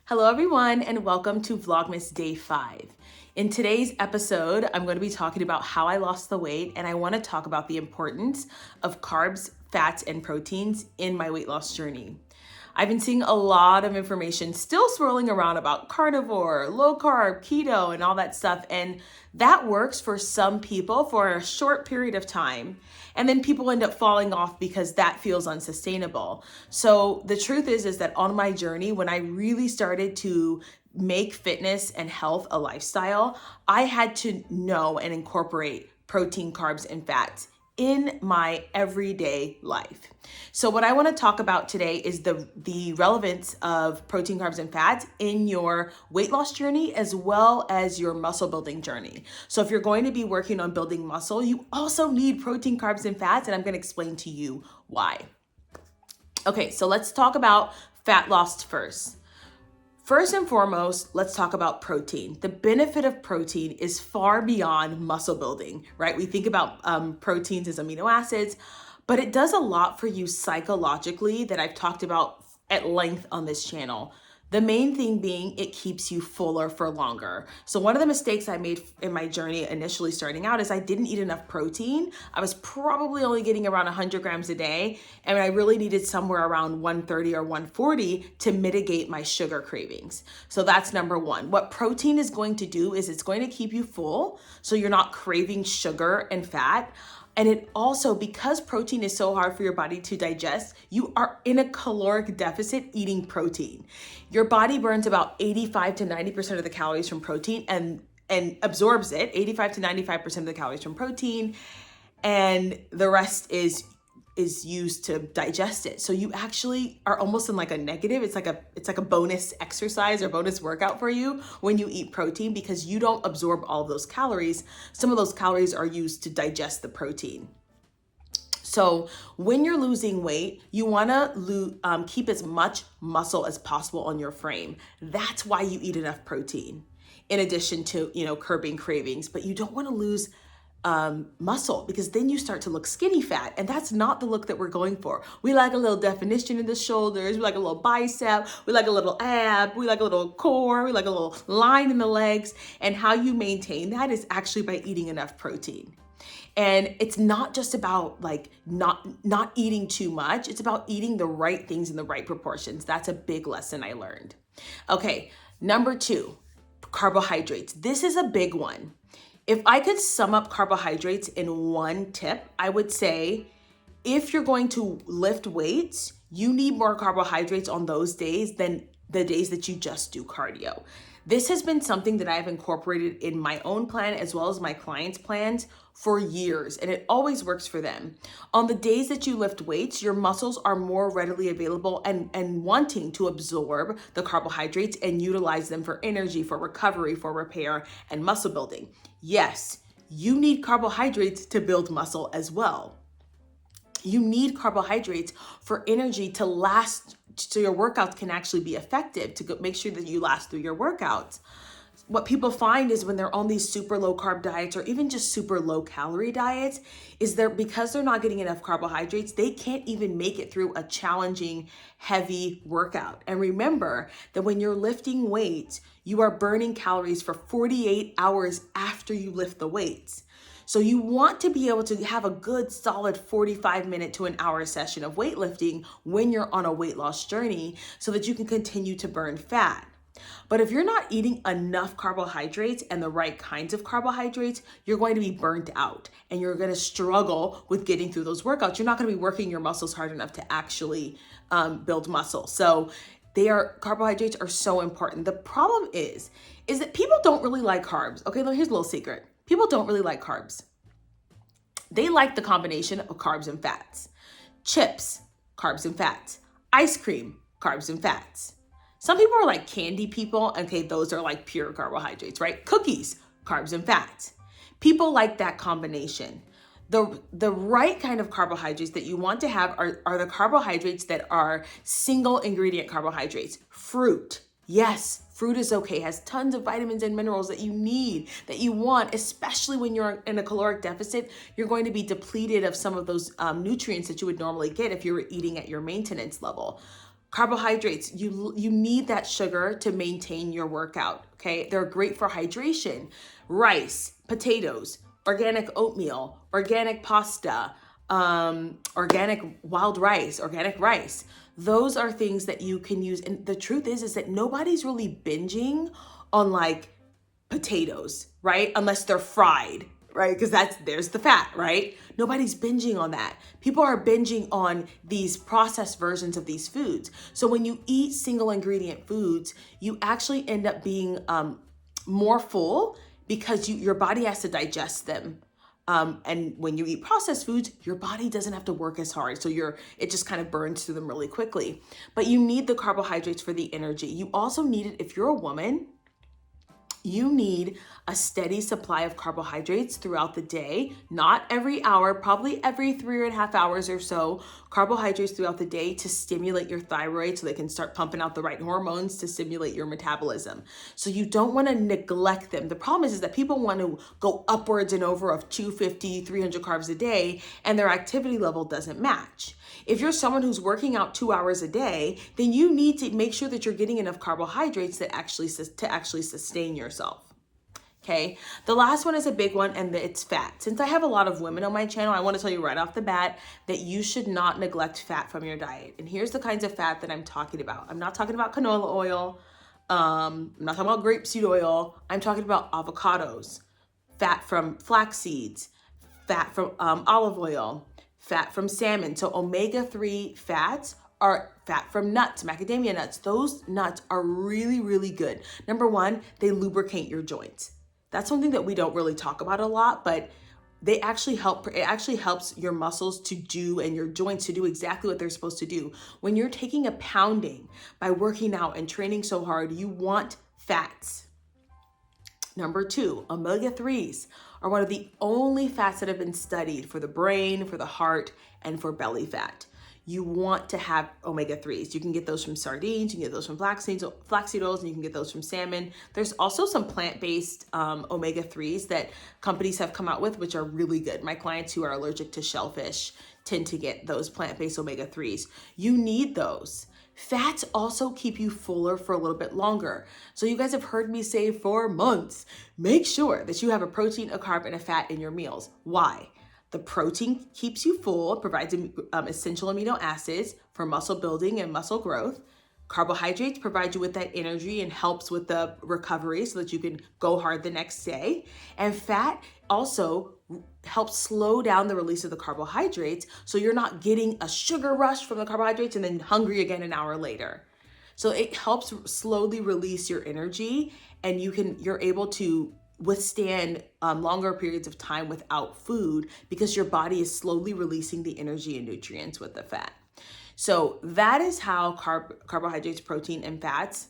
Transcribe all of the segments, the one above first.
Hello everyone and welcome to Vlogmas Day 5. In today's episode, I'm going to be talking about how I lost the weight, and I want to talk about the importance of carbs, fats, and proteins in my weight loss journey. I've been seeing a lot of information still swirling around about carnivore, low carb, keto, and all that stuff. And that works for some people for a short period of time. And then people end up falling off because that feels unsustainable. So the truth is that on my journey, when I really started to make fitness and health a lifestyle, I had to know and incorporate protein, carbs, and fats in my everyday life. So what I want to talk about today is the relevance of protein, carbs, and fats in your weight loss journey as well as your muscle building journey. So if you're going to be working on building muscle, you also need protein, carbs, and fats, and I'm going to explain to you why. Okay, so let's talk about fat loss first. First and foremost, let's talk about protein. The benefit of protein is far beyond muscle building, right? We think about proteins as amino acids, but it does a lot for you psychologically that I've talked about at length on this channel. The main thing being it keeps you fuller for longer. So one of the mistakes I made in my journey initially starting out is I didn't eat enough protein. I was probably only getting around 100 grams a day, and I really needed somewhere around 130 or 140 to mitigate my sugar cravings. So that's number one. What protein is going to do is it's going to keep you full so you're not craving sugar and fat. And it also, because protein is so hard for your body to digest, you are in a caloric deficit eating protein. Your body burns about 85 to 90% of the calories from protein and absorbs it, 85 to 95% of the calories from protein, and the rest is used to digest it. So you actually are almost in like a negative. It's like a bonus exercise or bonus workout for you when you eat protein because you don't absorb all of those calories. Some of those calories are used to digest the protein. So when you're losing weight, you want to keep as much muscle as possible on your frame. That's why you eat enough protein, in addition to curbing cravings. But you don't want to lose muscle, because then you start to look skinny fat, and that's not the look that we're going for. We like a little definition in the shoulders, we like a little bicep, we like a little ab, we like a little core, we like a little line in the legs, and how you maintain that is actually by eating enough protein. And it's not just about like not eating too much, it's about eating the right things in the right proportions. That's a big lesson I learned. Okay, number 2, carbohydrates. This is a big one. If I could sum up carbohydrates in one tip, I would say if you're going to lift weights, you need more carbohydrates on those days than the days that you just do cardio. This has been something that I've incorporated in my own plan as well as my clients' plans for years, and it always works for them. On the days that you lift weights, your muscles are more readily available and wanting to absorb the carbohydrates and utilize them for energy, for recovery, for repair, and muscle building. Yes, you need carbohydrates to build muscle as well. You need carbohydrates for energy to last, so your workouts can actually be effective, to make sure that you last through your workouts. What people find is when they're on these super low carb diets or even just super low calorie diets, is because they're not getting enough carbohydrates, they can't even make it through a challenging, heavy workout. And remember that when you're lifting weights, you are burning calories for 48 hours after you lift the weights. So you want to be able to have a good solid 45-minute to an hour session of weightlifting when you're on a weight loss journey so that you can continue to burn fat. But if you're not eating enough carbohydrates and the right kinds of carbohydrates, you're going to be burnt out and you're going to struggle with getting through those workouts. You're not going to be working your muscles hard enough to actually build muscle. So carbohydrates are so important. The problem is that people don't really like carbs. Okay, here's a little secret. People don't really like carbs. They like the combination of carbs and fats. Chips, carbs and fats. Ice cream, carbs and fats. Some people are like candy people. Okay, those are like pure carbohydrates, right? Cookies, carbs and fats. People like that combination. The right kind of carbohydrates that you want to have are the carbohydrates that are single ingredient carbohydrates. Fruit. Yes, fruit is okay. It has tons of vitamins and minerals that you need, that you want, especially when you're in a caloric deficit. You're going to be depleted of some of those nutrients that you would normally get if you were eating at your maintenance level. Carbohydrates, you need that sugar to maintain your workout, okay? They're great for hydration. Rice, potatoes, organic oatmeal, organic pasta, organic wild rice, organic rice. Those are things that you can use. And the truth is that nobody's really binging on like potatoes, right? Unless they're fried, right? Because there's the fat, right? Nobody's binging on that. People are binging on these processed versions of these foods. So when you eat single ingredient foods, you actually end up being more full because your body has to digest them. And when you eat processed foods, your body doesn't have to work as hard. So it just kind of burns through them really quickly. But you need the carbohydrates for the energy. You also need it if you're a woman. You need a steady supply of carbohydrates throughout the day, not every hour, probably every 3.5 hours or so, carbohydrates throughout the day to stimulate your thyroid so they can start pumping out the right hormones to stimulate your metabolism. So you don't want to neglect them. The problem is that people want to go upwards and over of 250, 300 carbs a day, and their activity level doesn't match. If you're someone who's working out 2 hours a day, then you need to make sure that you're getting enough carbohydrates that actually sustain yourself. Okay, the last one is a big one, and it's fat. Since I have a lot of women on my channel, I want to tell you right off the bat that you should not neglect fat from your diet. And here's the kinds of fat that I'm talking about. I'm not talking about canola oil. I'm not talking about grapeseed oil. I'm talking about avocados, fat from flax seeds, fat from olive oil, fat from salmon. So omega-3 fats are fat from nuts, macadamia nuts. Those nuts are really, really good. Number one, they lubricate your joints. That's something that we don't really talk about a lot, but they actually help. It actually helps your muscles to do and your joints to do exactly what they're supposed to do. When you're taking a pounding by working out and training so hard, you want fats. Number two, omega-3s are one of the only fats that have been studied for the brain, for the heart, and for belly fat. You want to have omega-3s. You can get those from sardines, you can get those from flaxseed oils, and you can get those from salmon. There's also some plant-based omega-3s that companies have come out with, which are really good. My clients who are allergic to shellfish tend to get those plant-based omega-3s. You need those. Fats also keep you fuller for a little bit longer. So you guys have heard me say for months, make sure that you have a protein, a carb, and a fat in your meals. Why? The protein keeps you full, provides essential amino acids for muscle building and muscle growth. Carbohydrates provide you with that energy and helps with the recovery so that you can go hard the next day. And fat also helps slow down the release of the carbohydrates so you're not getting a sugar rush from the carbohydrates and then hungry again an hour later. So it helps slowly release your energy, and you're able to withstand longer periods of time without food because your body is slowly releasing the energy and nutrients with the fat. So that is how carbohydrates, protein, and fats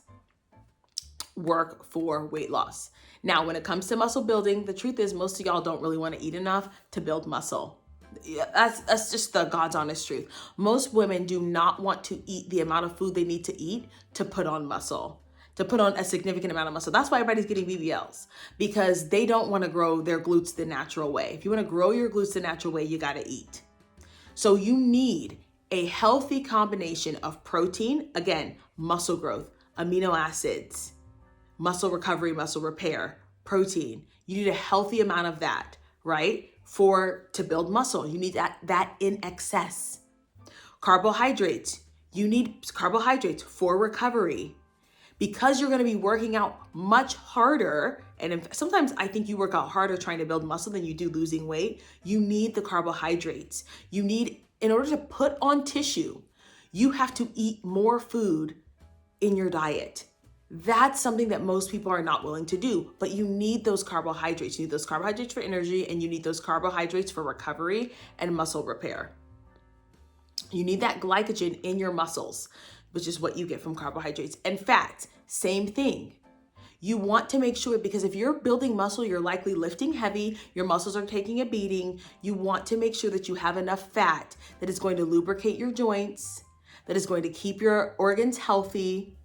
work for weight loss. Now, when it comes to muscle building, the truth is most of y'all don't really want to eat enough to build muscle. That's just the God's honest truth. Most women do not want to eat the amount of food they need to eat to put on muscle, to put on a significant amount of muscle. That's why everybody's getting BBLs, because they don't want to grow their glutes the natural way. If you want to grow your glutes the natural way, you got to eat. So you need a healthy combination of protein, again, muscle growth, amino acids, muscle recovery, muscle repair, protein. You need a healthy amount of that, right? To build muscle. You need that in excess. Carbohydrates. You need carbohydrates for recovery. Because you're going to be working out much harder, and sometimes I think you work out harder trying to build muscle than you do losing weight, you need the carbohydrates. In order to put on tissue, you have to eat more food in your diet. That's something that most people are not willing to do, but you need those carbohydrates. You need those carbohydrates for energy, and you need those carbohydrates for recovery and muscle repair. You need that glycogen in your muscles, which is what you get from carbohydrates. And fats, same thing. You want to make sure, because if you're building muscle, you're likely lifting heavy, your muscles are taking a beating. You want to make sure that you have enough fat that is going to lubricate your joints, that is going to keep your organs healthy.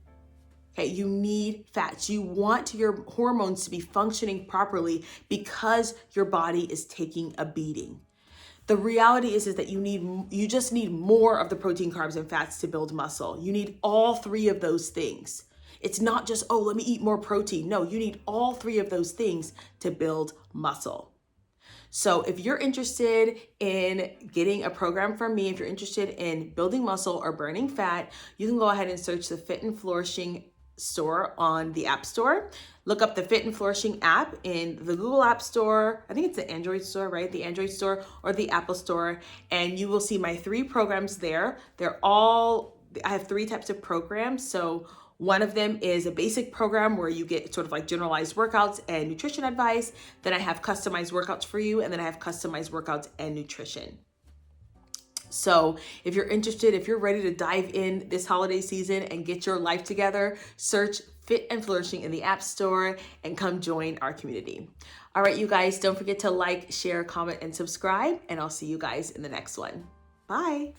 Okay, you need fats. You want your hormones to be functioning properly because your body is taking a beating. The reality is that you just need more of the protein, carbs, and fats to build muscle. You need all three of those things. It's not just, oh, let me eat more protein. No, you need all three of those things to build muscle. So if you're interested in getting a program from me, if you're interested in building muscle or burning fat, you can go ahead and search the Fit and Flourishing store on the App Store. Look up the Fit and Flourishing app in the Google App Store. I think it's the Android store, right? The Android store or the Apple store. And you will see my 3 programs there. I have 3 types of programs. So one of them is a basic program where you get sort of like generalized workouts and nutrition advice. Then I have customized workouts for you. And then I have customized workouts and nutrition. So if you're interested, if you're ready to dive in this holiday season and get your life together, search Fit and Flourishing in the App Store and come join our community. All right, you guys, don't forget to like, share, comment, and subscribe, and I'll see you guys in the next one. Bye.